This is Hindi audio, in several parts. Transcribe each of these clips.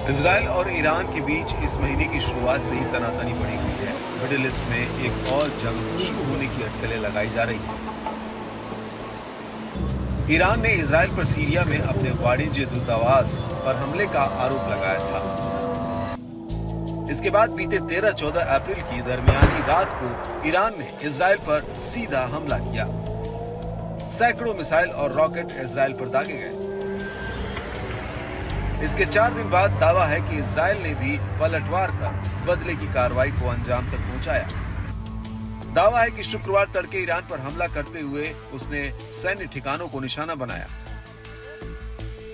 इजराइल और ईरान के बीच इस महीने की शुरुआत से ही तनातनी बढ़ी हुई है। मिडिल ईस्ट में एक और जंग शुरू होने की अटकलें लगाई जा रही हैं। ईरान ने इजराइल पर सीरिया में अपने वाणिज्य दूतावास पर हमले का आरोप लगाया था। इसके बाद बीते 13-14 अप्रैल की दरमियानी रात को ईरान ने इजराइल पर सीधा हमला किया। सैकड़ों मिसाइल और रॉकेट इजराइल पर दागे गए। इसके 4 दिन बाद दावा है कि इजराइल ने भी पलटवार कर बदले की कार्रवाई को अंजाम तक पहुंचाया। दावा है कि शुक्रवार तड़के ईरान पर हमला करते हुए उसने सैन्य ठिकानों को निशाना बनाया।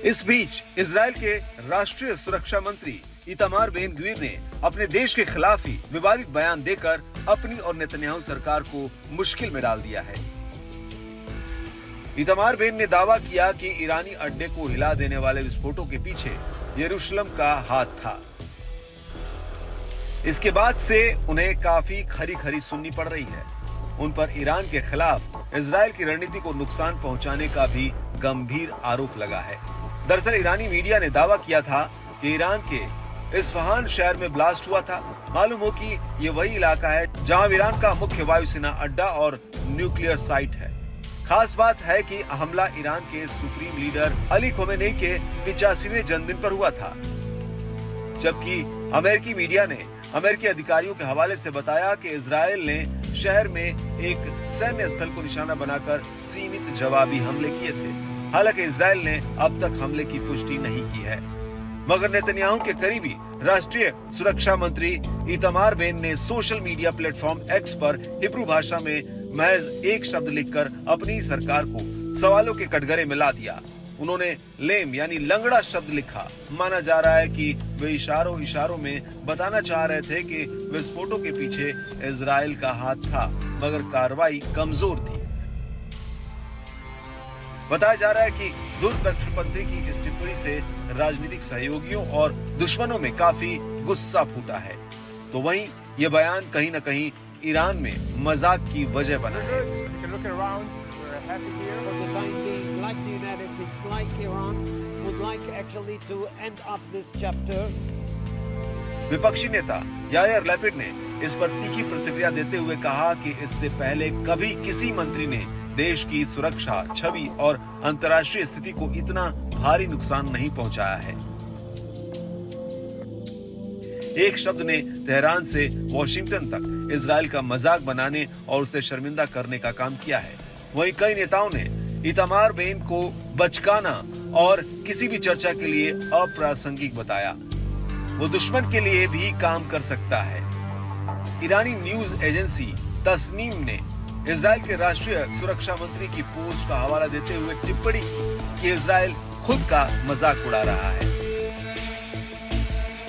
इस बीच इजराइल के राष्ट्रीय सुरक्षा मंत्री इतामार बेन ग्वीर ने अपने देश के खिलाफ ही विवादित बयान देकर अपनी और नेतन्याहू सरकार को मुश्किल में डाल दिया है। इतामार बेन ने दावा किया कि ईरानी अड्डे को हिला देने वाले विस्फोटों के पीछे यरूशलेम का हाथ था। इसके बाद से उन्हें काफी खरी सुननी पड़ रही है। उन पर ईरान के खिलाफ इजराइल की रणनीति को नुकसान पहुंचाने का भी गंभीर आरोप लगा है। दरअसल ईरानी मीडिया ने दावा किया था कि ईरान के इस्फहान शहर में ब्लास्ट हुआ था। मालूम हो कि ये वही इलाका है जहां ईरान का मुख्य वायुसेना अड्डा और न्यूक्लियर साइट है। खास बात है कि हमला ईरान के सुप्रीम लीडर अली खोमेनी के 85वें जन्मदिन पर हुआ था, जबकि अमेरिकी मीडिया ने अमेरिकी अधिकारियों के हवाले से बताया कि इजराइल ने शहर में एक सैन्य स्थल को निशाना बनाकर सीमित जवाबी हमले किए थे। हालांकि इजराइल ने अब तक हमले की पुष्टि नहीं की है, मगर नेतन्याहू के करीबी राष्ट्रीय सुरक्षा मंत्री इतामार बेन ने सोशल मीडिया प्लेटफॉर्म एक्स पर हिब्रू भाषा में महज एक शब्द लिखकर अपनी सरकार को सवालों के कटघरे में ला दिया। उन्होंने लेम यानी लंगड़ा शब्द लिखा। माना जा रहा है कि वे इशारों में बताना चाह रहे थे कि विस्फोटों के पीछे इजराइल का हाथ था, मगर कार्रवाई कमजोर थी। बताया जा रहा है कि दूरदर्शनपंथी की इस टिप्पणी से राजनीतिक सहयोगियों और दुश्मनों में काफी गुस्सा फूटा है। तो वहीं ये बयान कहीं न कहीं ईरान में मजाक की वजह बना है। विपक्षी नेता यायर लैपिड ने इस पर तीखी प्रतिक्रिया देते हुए कहा कि इससे पहले कभी किसी मंत्री ने देश की सुरक्षा, छवि और अंतर्राष्ट्रीय स्थिति को इतना भारी नुकसान नहीं पहुंचाया है। एक शब्द ने तेहरान से वॉशिंगटन तक इजराइल का मजाक बनाने और उसे शर्मिंदा करने का काम किया है। वहीं कई नेताओं ने इतामार बेन को बचकाना और किसी भी चर्चा के लिए अप्रासंगिक बताया। वो दुश्मन के लिए भी काम कर सकता है। ईरानी न्यूज एजेंसी तस्नीम ने इजराइल के राष्ट्रीय सुरक्षा मंत्री की पोस्ट का हवाला देते हुए टिप्पणी की कि इजराइल खुद का मजाक उड़ा रहा है।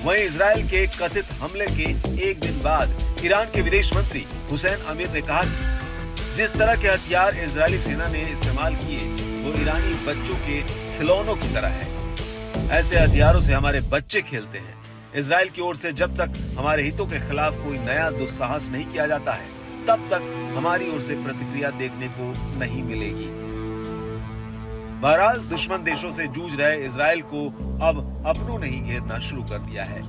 वहीं इजराइल के कथित हमले के एक दिन बाद ईरान के विदेश मंत्री हुसैन अमीर ने कहा कि जिस तरह के हथियार इजरायली सेना ने इस्तेमाल किए वो ईरानी बच्चों के खिलौनों की तरह है। ऐसे हथियारों से हमारे बच्चे खेलते हैं। इजराइल की ओर से जब तक हमारे हितों के खिलाफ कोई नया दुस्साहस नहीं किया जाता है, तब तक हमारी ओर से प्रतिक्रिया देखने को नहीं मिलेगी। बहरहाल दुश्मन देशों से जूझ रहे इजराइल को अब अपनों ने ही घेरना शुरू कर दिया है।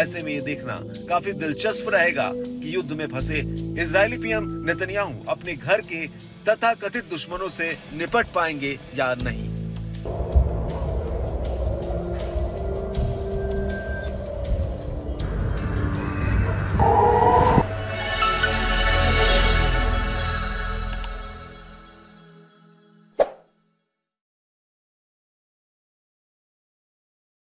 ऐसे में ये देखना काफी दिलचस्प रहेगा कि युद्ध में फंसे इजरायली पीएम नेतन्याहू अपने घर के तथाकथित दुश्मनों से निपट पाएंगे या नहीं।